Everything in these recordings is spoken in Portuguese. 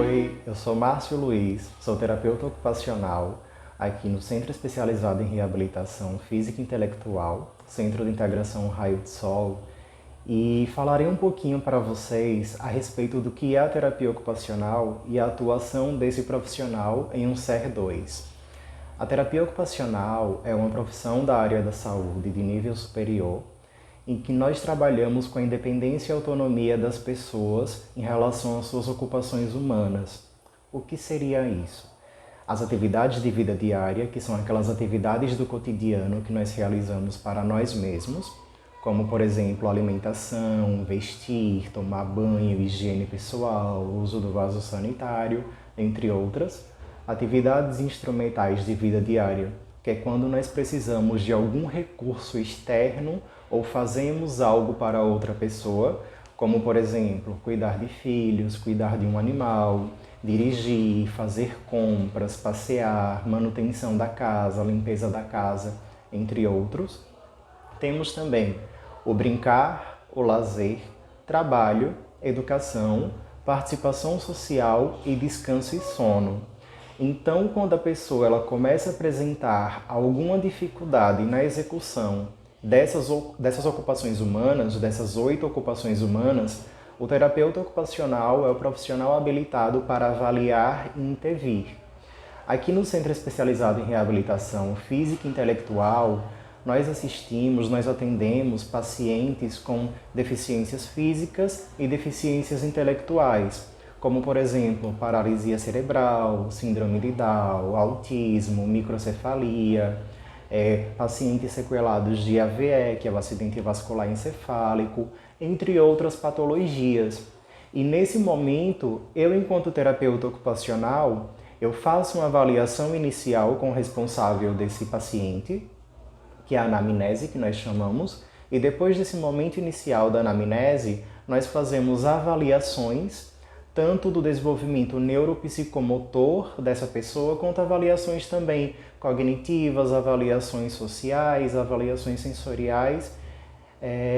Oi, eu sou Márcio Luiz, sou terapeuta ocupacional aqui no Centro Especializado em Reabilitação Física e Intelectual, Centro de Integração Raio de Sol, e falarei um pouquinho para vocês a respeito do que é a terapia ocupacional e a atuação desse profissional em um CER2. A terapia ocupacional é uma profissão da área da saúde de nível superior, em que nós trabalhamos com a independência e autonomia das pessoas em relação às suas ocupações humanas. O que seria isso? As atividades de vida diária, que são aquelas atividades do cotidiano que nós realizamos para nós mesmos, como, por exemplo, alimentação, vestir, tomar banho, higiene pessoal, uso do vaso sanitário, entre outras. Atividades instrumentais de vida diária, que é quando nós precisamos de algum recurso externo ou fazemos algo para outra pessoa, como, por exemplo, cuidar de filhos, cuidar de um animal, dirigir, fazer compras, passear, manutenção da casa, limpeza da casa, entre outros. Temos também o brincar, o lazer, trabalho, educação, participação social e descanso e sono. Então, quando a pessoa começa a apresentar alguma dificuldade na execução dessas ocupações humanas, dessas 8 ocupações humanas, o terapeuta ocupacional é o profissional habilitado para avaliar e intervir. Aqui no Centro Especializado em Reabilitação Física e Intelectual, nós atendemos pacientes com deficiências físicas e deficiências intelectuais, como, por exemplo, paralisia cerebral, síndrome de Down, autismo, microcefalia, pacientes sequelados de AVE, que é o acidente vascular encefálico, entre outras patologias. E nesse momento, eu, enquanto terapeuta ocupacional, eu faço uma avaliação inicial com o responsável desse paciente, que é a anamnese, que nós chamamos, e depois desse momento inicial da anamnese, nós fazemos avaliações tanto do desenvolvimento neuropsicomotor dessa pessoa, quanto avaliações também cognitivas, avaliações sociais, avaliações sensoriais,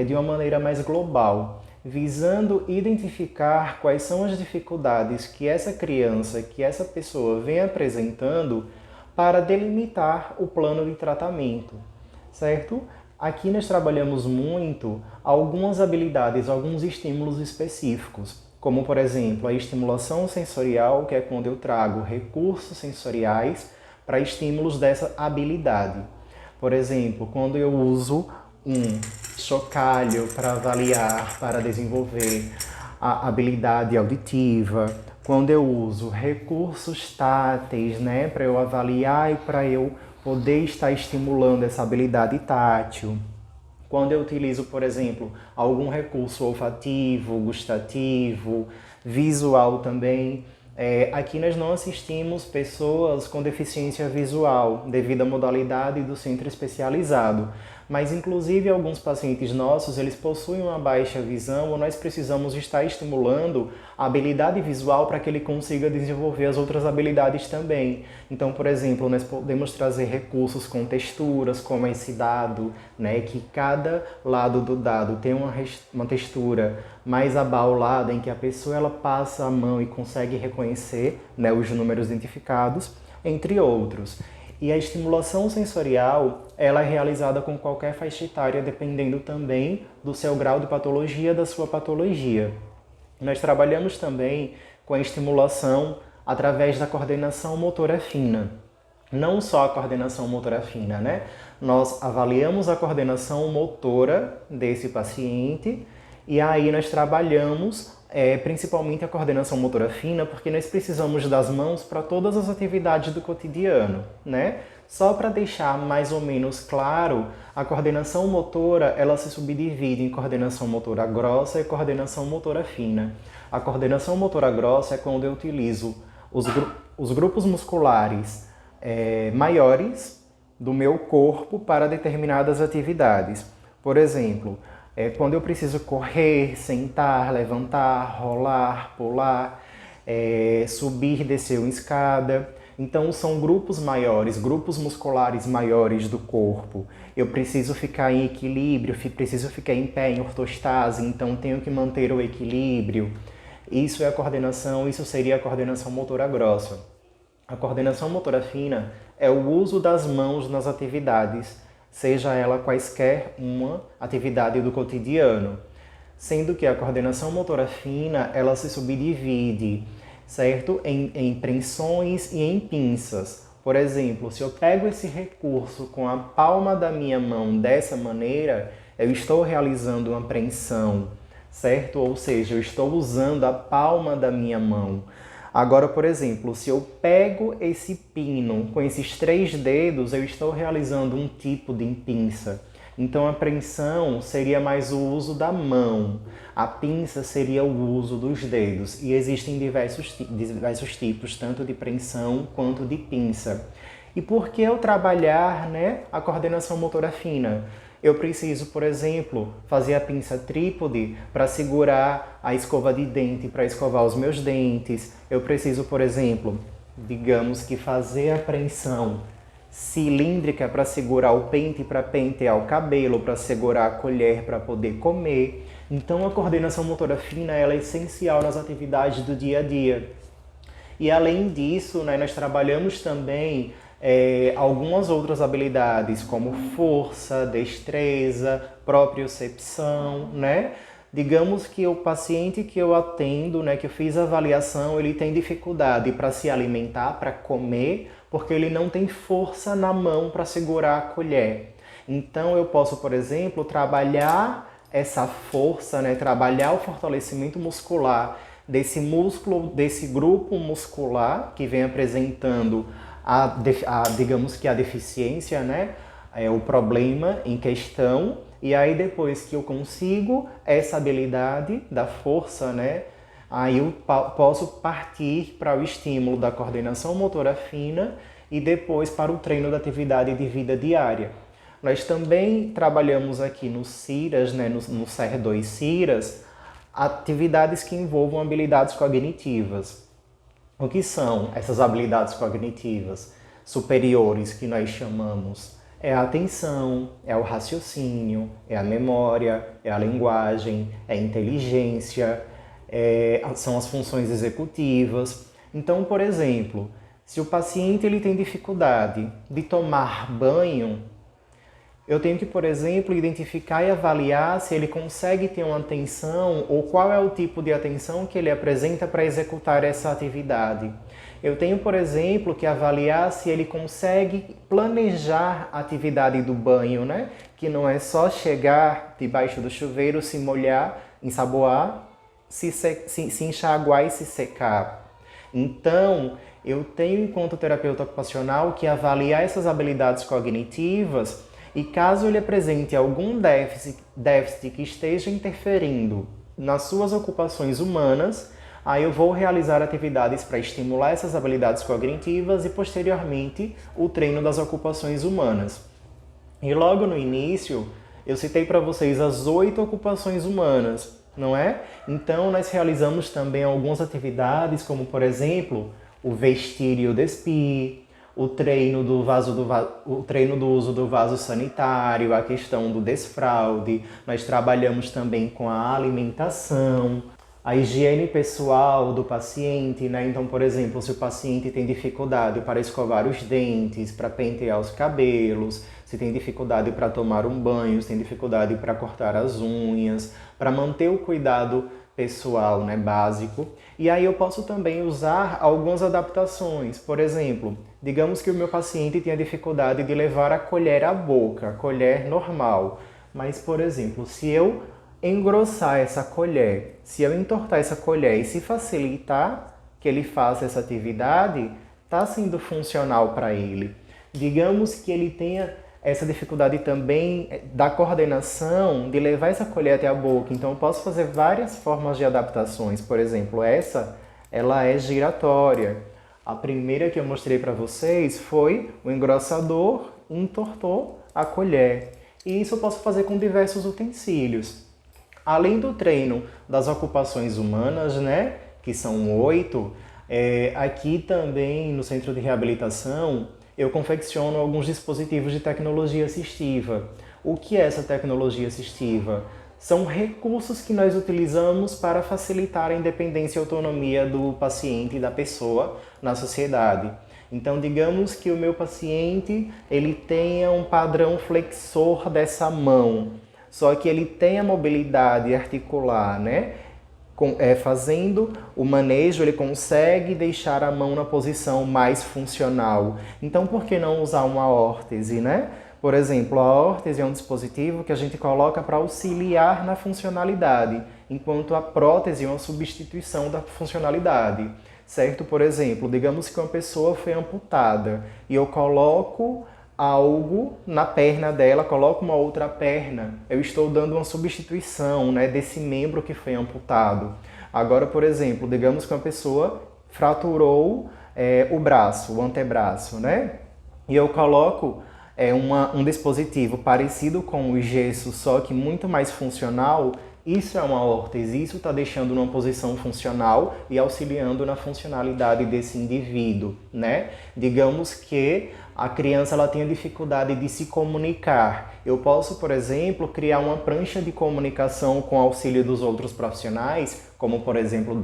de uma maneira mais global, visando identificar quais são as dificuldades que essa criança, que essa pessoa vem apresentando para delimitar o plano de tratamento, certo? Aqui nós trabalhamos muito algumas habilidades, alguns estímulos específicos, como, por exemplo, a estimulação sensorial, que é quando eu trago recursos sensoriais para estímulos dessa habilidade. Por exemplo, quando eu uso um chocalho para avaliar, para desenvolver a habilidade auditiva, quando eu uso recursos táteis, para eu avaliar e para eu poder estar estimulando essa habilidade tátil. Quando eu utilizo, por exemplo, algum recurso olfativo, gustativo, visual também. Aqui nós não assistimos pessoas com deficiência visual, devido à modalidade do centro especializado. Mas, inclusive, alguns pacientes nossos, eles possuem uma baixa visão ou nós precisamos estar estimulando a habilidade visual para que ele consiga desenvolver as outras habilidades também. Então, por exemplo, nós podemos trazer recursos com texturas, como esse dado, que cada lado do dado tem uma textura mais abaulada, em que a pessoa passa a mão e consegue reconhecer os números identificados, entre outros. E a estimulação sensorial, ela é realizada com qualquer faixa etária, dependendo também do seu grau de patologia, da sua patologia. Nós trabalhamos também com a estimulação através da coordenação motora fina. Não só a coordenação motora fina, Nós avaliamos a coordenação motora desse paciente e aí nós trabalhamos principalmente a coordenação motora fina, porque nós precisamos das mãos para todas as atividades do cotidiano, Só para deixar mais ou menos claro, a coordenação motora, ela se subdivide em coordenação motora grossa e coordenação motora fina. A coordenação motora grossa é quando eu utilizo os grupos musculares maiores do meu corpo para determinadas atividades. Por exemplo, quando eu preciso correr, sentar, levantar, rolar, pular, subir e descer uma escada. Então são grupos maiores, grupos musculares maiores do corpo. Eu preciso ficar em equilíbrio, preciso ficar em pé, em ortostase, então tenho que manter o equilíbrio. Isso seria a coordenação motora grossa. A coordenação motora fina é o uso das mãos nas atividades, seja ela quaisquer uma atividade do cotidiano. Sendo que a coordenação motora fina, ela se subdivide, certo? Em preensões e em pinças. Por exemplo, se eu pego esse recurso com a palma da minha mão dessa maneira, eu estou realizando uma preensão, certo? Ou seja, eu estou usando a palma da minha mão. Agora, por exemplo, se eu pego esse pino com esses 3 dedos, eu estou realizando um tipo de pinça. Então, a preensão seria mais o uso da mão, a pinça seria o uso dos dedos. E existem diversos tipos, tanto de preensão quanto de pinça. E por que eu trabalhar, a coordenação motora fina? Eu preciso, por exemplo, fazer a pinça trípode para segurar a escova de dente, para escovar os meus dentes. Eu preciso, por exemplo, digamos que fazer a preensão cilíndrica para segurar o pente, para pentear o cabelo, para segurar a colher para poder comer. Então a coordenação motora fina ela é essencial nas atividades do dia a dia. E além disso, nós trabalhamos também algumas outras habilidades como força, destreza, propriocepção, Digamos que o paciente que eu atendo, que eu fiz a avaliação, ele tem dificuldade para se alimentar, para comer, porque ele não tem força na mão para segurar a colher. Então eu posso, por exemplo, trabalhar essa força, trabalhar o fortalecimento muscular desse músculo, desse grupo muscular que vem apresentando digamos que a deficiência, o problema em questão. E aí depois que eu consigo essa habilidade da força, aí eu posso partir para o estímulo da coordenação motora fina e depois para o treino da atividade de vida diária. Nós também trabalhamos aqui no CIRAS, no CER2 CIRAS, atividades que envolvam habilidades cognitivas. O que são essas habilidades cognitivas superiores que nós chamamos? É a atenção, é o raciocínio, é a memória, é a linguagem, é a inteligência, são as funções executivas. Então, por exemplo, se o paciente ele tem dificuldade de tomar banho, eu tenho que, por exemplo, identificar e avaliar se ele consegue ter uma atenção ou qual é o tipo de atenção que ele apresenta para executar essa atividade. Eu tenho, por exemplo, que avaliar se ele consegue planejar a atividade do banho, Que não é só chegar debaixo do chuveiro, se molhar, ensaboar, se enxaguar e se secar. Então, eu tenho, enquanto terapeuta ocupacional, que avaliar essas habilidades cognitivas e caso ele apresente algum déficit que esteja interferindo nas suas ocupações humanas, aí eu vou realizar atividades para estimular essas habilidades cognitivas e, posteriormente, o treino das ocupações humanas. E logo no início, eu citei para vocês as 8 ocupações humanas, não é? Então, nós realizamos também algumas atividades, como, por exemplo, o vestir e o despir, o treino do uso do vaso sanitário, a questão do desfraude. Nós trabalhamos também com a alimentação, a higiene pessoal do paciente, Então, por exemplo, se o paciente tem dificuldade para escovar os dentes, para pentear os cabelos, se tem dificuldade para tomar um banho, se tem dificuldade para cortar as unhas, para manter o cuidado pessoal, básico. E aí eu posso também usar algumas adaptações. Por exemplo, digamos que o meu paciente tenha dificuldade de levar a colher à boca, a colher normal. Mas, por exemplo, se eu engrossar essa colher, se eu entortar essa colher e se facilitar que ele faça essa atividade, está sendo funcional para ele. Digamos que ele tenha essa dificuldade também da coordenação, de levar essa colher até a boca. Então, eu posso fazer várias formas de adaptações. Por exemplo, ela é giratória. A primeira que eu mostrei para vocês foi o engrossador entortou a colher. E isso eu posso fazer com diversos utensílios. Além do treino das ocupações humanas, que são 8, aqui também no Centro de Reabilitação, eu confecciono alguns dispositivos de tecnologia assistiva. O que é essa tecnologia assistiva? são recursos que nós utilizamos para facilitar a independência e autonomia do paciente e da pessoa na sociedade. Então, digamos que o meu paciente ele tenha um padrão flexor dessa mão, só que ele tem a mobilidade articular, né? Fazendo o manejo, ele consegue deixar a mão na posição mais funcional. Então, por que não usar uma órtese, né? Por exemplo, a órtese é um dispositivo que a gente coloca para auxiliar na funcionalidade, enquanto a prótese é uma substituição da funcionalidade, certo? Por exemplo, digamos que uma pessoa foi amputada e eu coloco algo na perna dela, coloco uma outra perna, eu estou dando uma substituição, né, desse membro que foi amputado. Agora, por exemplo, digamos que uma pessoa fraturou o braço, o antebraço, né? E eu coloco um dispositivo parecido com o gesso, só que muito mais funcional. Isso é uma órtese, isso está deixando numa posição funcional e auxiliando na funcionalidade desse indivíduo, né? Digamos que a criança ela tenha dificuldade de se comunicar. Eu posso, por exemplo, criar uma prancha de comunicação com auxílio dos outros profissionais, como por exemplo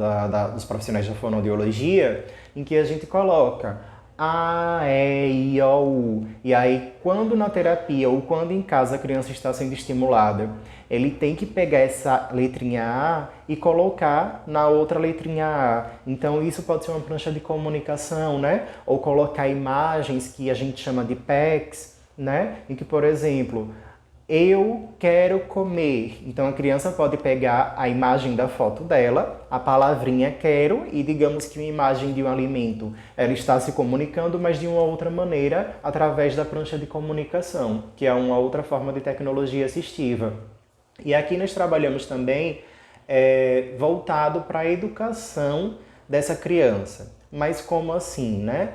dos profissionais da fonoaudiologia, em que a gente coloca A, E, I, O, U. E aí, quando na terapia ou quando em casa a criança está sendo estimulada, ele tem que pegar essa letrinha A e colocar na outra letrinha A. Então, isso pode ser uma prancha de comunicação, né? Ou colocar imagens que a gente chama de PECs, né? Em que, por exemplo, eu quero comer. Então a criança pode pegar a imagem da foto dela, a palavrinha quero e digamos que uma imagem de um alimento. Ela está se comunicando, mas de uma outra maneira, através da prancha de comunicação, que é uma outra forma de tecnologia assistiva. E aqui nós trabalhamos também voltado para a educação dessa criança. Mas como assim, né?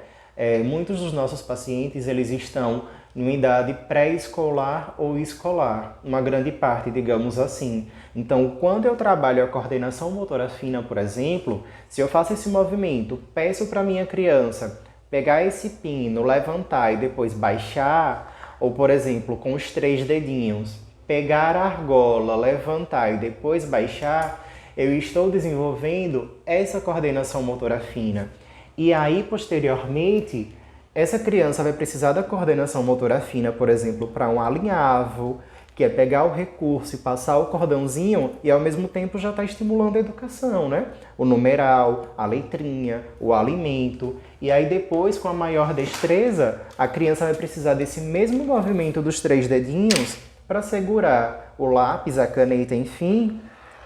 Muitos dos nossos pacientes, eles estão em idade pré-escolar ou escolar, uma grande parte, digamos assim. Então, quando eu trabalho a coordenação motora fina, por exemplo, se eu faço esse movimento, peço para minha criança pegar esse pino, levantar e depois baixar, ou, por exemplo, com os 3 dedinhos, pegar a argola, levantar e depois baixar, eu estou desenvolvendo essa coordenação motora fina. E aí, posteriormente, essa criança vai precisar da coordenação motora fina, por exemplo, para um alinhavo, que é pegar o recurso e passar o cordãozinho e ao mesmo tempo já está estimulando a educação, né? O numeral, a letrinha, o alimento. E aí depois, com a maior destreza, a criança vai precisar desse mesmo movimento dos 3 dedinhos para segurar o lápis, a caneta, enfim,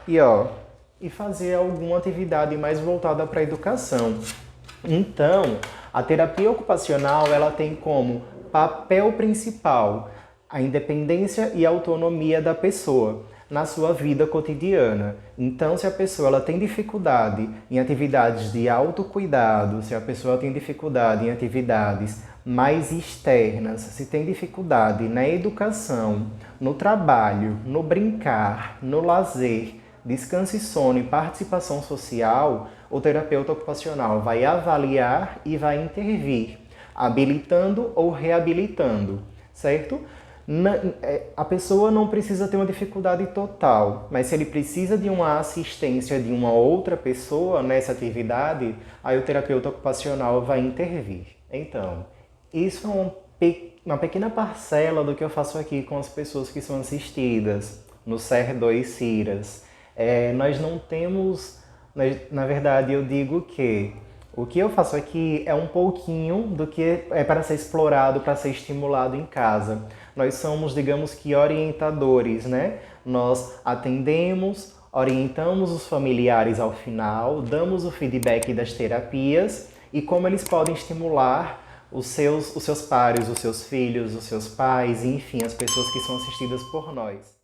e fazer alguma atividade mais voltada para a educação. Então, a terapia ocupacional ela tem como papel principal a independência e autonomia da pessoa na sua vida cotidiana. Então, se a pessoa ela tem dificuldade em atividades de autocuidado, se a pessoa tem dificuldade em atividades mais externas, se tem dificuldade na educação, no trabalho, no brincar, no lazer, descanso e sono e participação social, o terapeuta ocupacional vai avaliar e vai intervir, habilitando ou reabilitando, certo? A pessoa não precisa ter uma dificuldade total, mas se ele precisa de uma assistência de uma outra pessoa nessa atividade, aí o terapeuta ocupacional vai intervir. Então, isso é uma pequena parcela do que eu faço aqui com as pessoas que são assistidas no CER2 CIRAS. Nós não temos, na verdade eu digo que o que eu faço aqui é um pouquinho do que é para ser explorado, para ser estimulado em casa. Nós somos, digamos que, orientadores, né? Nós atendemos, orientamos os familiares ao final, damos o feedback das terapias e como eles podem estimular os seus pares, os seus filhos, os seus pais, enfim, as pessoas que são assistidas por nós.